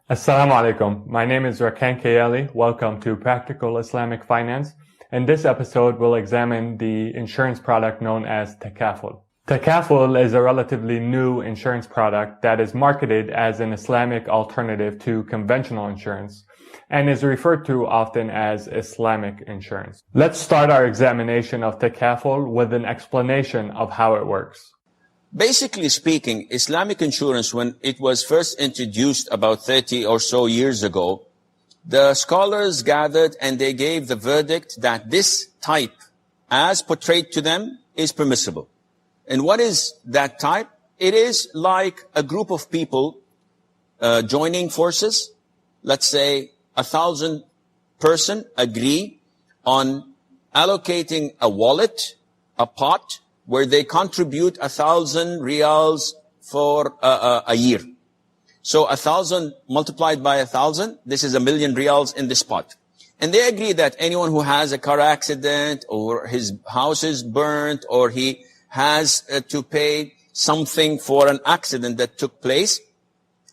Assalamu alaikum. My name is Rakan Kayali. Welcome to Practical Islamic Finance. In this episode, we'll examine the insurance product known as Takaful. Takaful is a relatively new insurance product that is marketed as an Islamic alternative to conventional insurance and is referred to often as Islamic insurance. Let's start our examination of Takaful with an explanation of how it works. Basically speaking, Islamic insurance, when it was first introduced about 30 or so years ago, the scholars gathered and they gave the verdict that this type, as portrayed to them, is permissible. And what is that type? It is like a group of people joining forces. Let's say 1,000 person agree on allocating a wallet, a pot, where they contribute 1,000 riyals for a year. So 1,000 multiplied by 1,000, this is 1,000,000 riyals in this pot. And they agree that anyone who has a car accident or his house is burnt or he has to pay something for an accident that took place,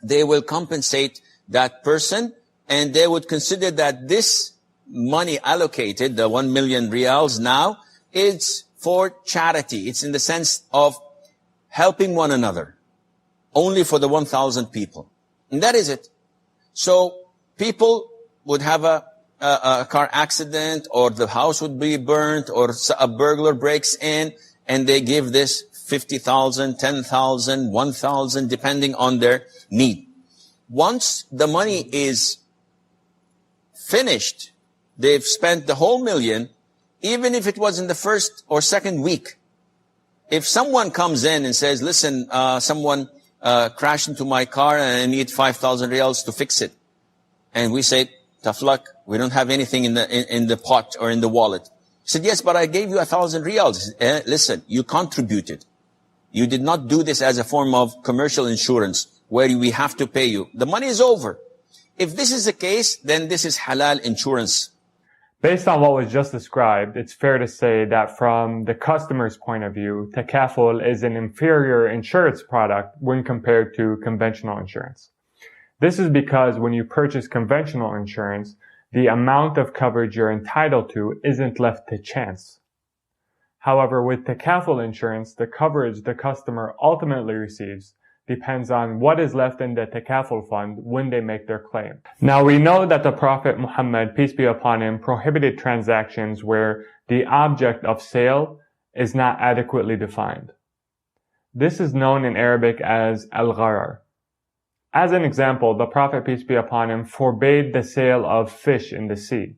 they will compensate that person and they would consider that this money allocated, the 1,000,000 riyals now, is for charity. It's in the sense of helping one another, only for the 1,000 people. And that is it. So people would have a car accident, or the house would be burnt, or a burglar breaks in, and they give this 50,000, 10,000, 1,000, depending on their need. Once the money is finished, they've spent the whole million. Even if it was in the first or second week, if someone comes in and says, listen, someone crashed into my car and I need 5,000 riyals to fix it. And we say, tough luck, we don't have anything in the pot or in the wallet. He said, yes, but I gave you 1,000 riyals. Listen, you contributed. You did not do this as a form of commercial insurance where we have to pay you. The money is over. If this is the case, then this is halal insurance. Based on what was just described, it's fair to say that from the customer's point of view, Takaful is an inferior insurance product when compared to conventional insurance. This is because when you purchase conventional insurance, the amount of coverage you're entitled to isn't left to chance. However, with Takaful insurance, the coverage the customer ultimately receives depends on what is left in the Takaful fund when they make their claim. Now, we know that the Prophet Muhammad, peace be upon him, prohibited transactions where the object of sale is not adequately defined. This is known in Arabic as al-gharar. As an example, the Prophet, peace be upon him, forbade the sale of fish in the sea.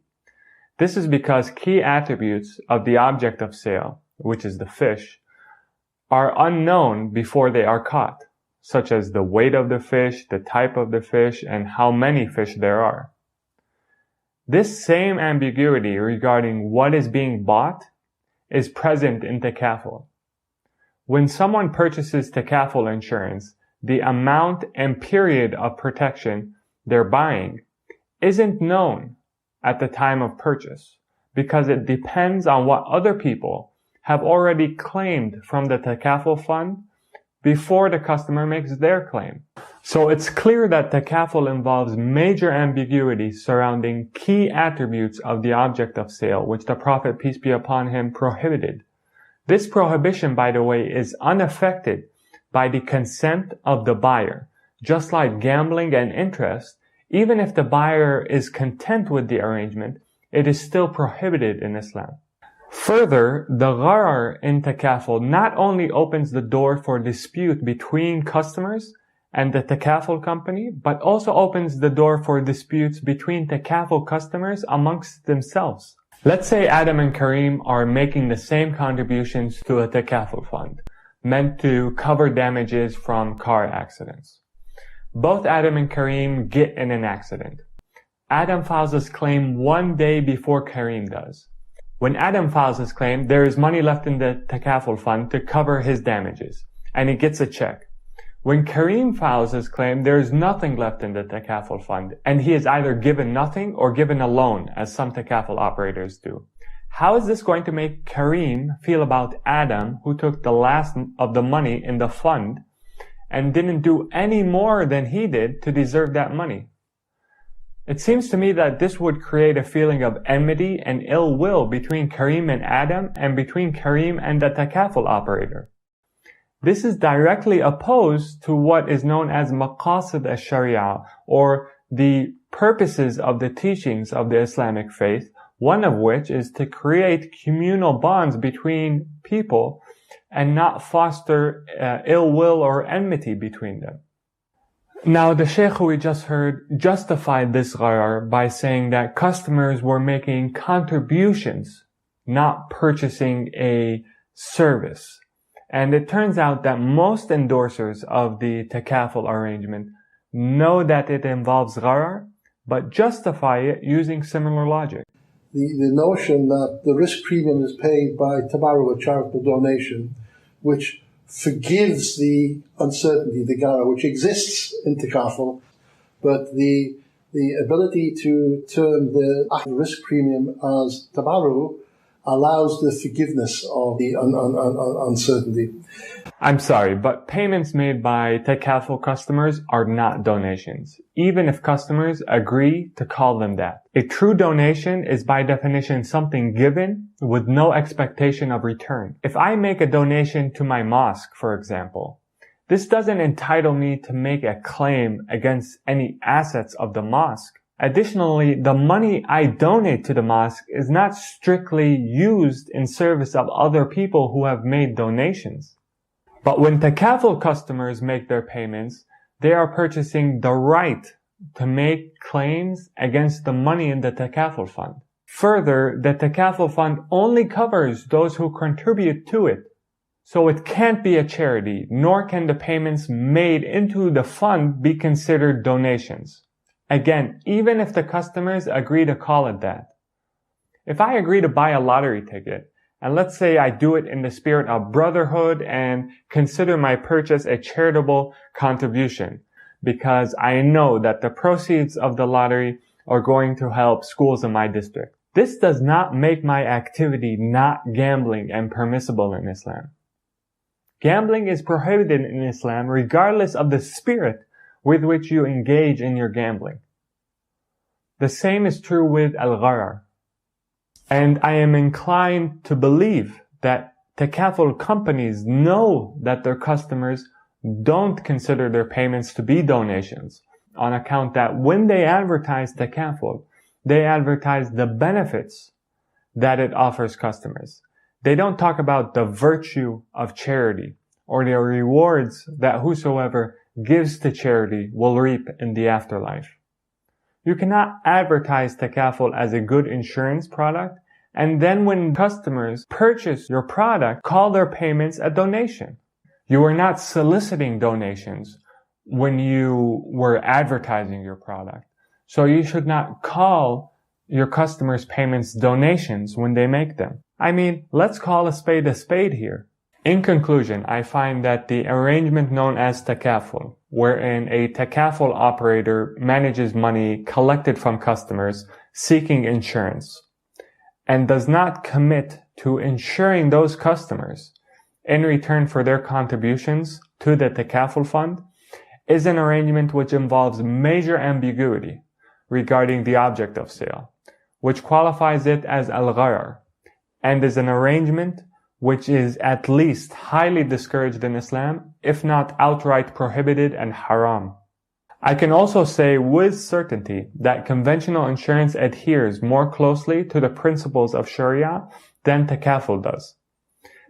This is because key attributes of the object of sale, which is the fish, are unknown before they are caught, such as the weight of the fish, the type of the fish, and how many fish there are. This same ambiguity regarding what is being bought is present in Takaful. When someone purchases Takaful insurance, the amount and period of protection they're buying isn't known at the time of purchase because it depends on what other people have already claimed from the Takaful fund before the customer makes their claim. So it's clear that Takaful involves major ambiguity surrounding key attributes of the object of sale, which the Prophet, peace be upon him, prohibited. This prohibition, by the way, is unaffected by the consent of the buyer. Just like gambling and interest, even if the buyer is content with the arrangement, it is still prohibited in Islam. Further, the gharar in Takaful not only opens the door for dispute between customers and the Takaful company, but also opens the door for disputes between Takaful customers amongst themselves. Let's say Adam and Kareem are making the same contributions to a Takaful fund, meant to cover damages from car accidents. Both Adam and Kareem get in an accident. Adam files his claim one day before Kareem does. When Adam files his claim, there is money left in the Takaful fund to cover his damages, and he gets a check. When Kareem files his claim, there is nothing left in the Takaful fund, and he is either given nothing or given a loan, as some Takaful operators do. How is this going to make Kareem feel about Adam, who took the last of the money in the fund and didn't do any more than he did to deserve that money? It seems to me that this would create a feeling of enmity and ill will between Karim and Adam and between Karim and the Takaful operator. This is directly opposed to what is known as maqasid al-Sharia, or the purposes of the teachings of the Islamic faith, one of which is to create communal bonds between people and not foster ill will or enmity between them. Now, the Sheikh who we just heard justified this gharar by saying that customers were making contributions, not purchasing a service. And it turns out that most endorsers of the Takaful arrangement know that it involves gharar, but justify it using similar logic. The notion that the risk premium is paid by tabarru, a charitable donation, which forgives the uncertainty, the gharar, which exists in Takaful, but the ability to term the risk premium as tabarru allows the forgiveness of the uncertainty. I'm sorry, but payments made by Takaful customers are not donations, even if customers agree to call them that. A true donation is by definition something given with no expectation of return. If I make a donation to my mosque, for example, this doesn't entitle me to make a claim against any assets of the mosque. Additionally, the money I donate to the mosque is not strictly used in service of other people who have made donations. But when Takaful customers make their payments, they are purchasing the right to make claims against the money in the Takaful fund. Further, the Takaful fund only covers those who contribute to it. So it can't be a charity, nor can the payments made into the fund be considered donations. Again, even if the customers agree to call it that. If I agree to buy a lottery ticket, and let's say I do it in the spirit of brotherhood and consider my purchase a charitable contribution, because I know that the proceeds of the lottery are going to help schools in my district. This does not make my activity not gambling and permissible in Islam. Gambling is prohibited in Islam regardless of the spirit with which you engage in your gambling. The same is true with al-gharar. And I am inclined to believe that Takaful companies know that their customers don't consider their payments to be donations, on account that when they advertise Takaful, they advertise the benefits that it offers customers. They don't talk about the virtue of charity or the rewards that whosoever gives to charity will reap in the afterlife. You cannot advertise Takaful as a good insurance product and then when customers purchase your product, call their payments a donation. You are not soliciting donations when you were advertising your product. So you should not call your customers' payments donations when they make them. I mean, let's call a spade here. In conclusion, I find that the arrangement known as Takaful, wherein a Takaful operator manages money collected from customers seeking insurance and does not commit to insuring those customers in return for their contributions to the Takaful fund, is an arrangement which involves major ambiguity regarding the object of sale, which qualifies it as al-gharar, and is an arrangement which is at least highly discouraged in Islam, if not outright prohibited and haram. I can also say with certainty that conventional insurance adheres more closely to the principles of Sharia than Takaful does.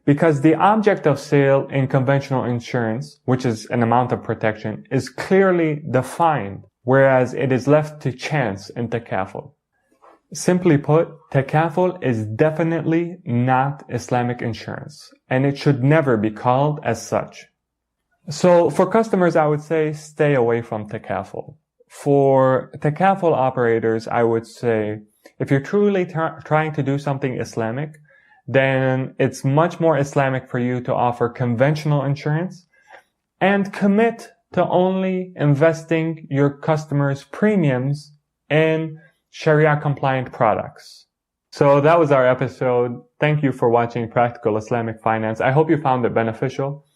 Because the object of sale in conventional insurance, which is an amount of protection, is clearly defined, whereas it is left to chance in Takaful. Simply put, Takaful is definitely not Islamic insurance, and it should never be called as such. So for customers, I would say stay away from Takaful. For Takaful operators, I would say if you're truly trying to do something Islamic, then it's much more Islamic for you to offer conventional insurance and commit to only investing your customers' premiums in Sharia-compliant products. So that was our episode. Thank you for watching Practical Islamic Finance. I hope you found it beneficial.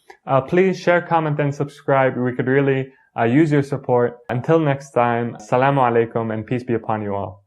Please share, comment, and subscribe. We could really I use your support. Until next time, Assalamu alaikum and peace be upon you all.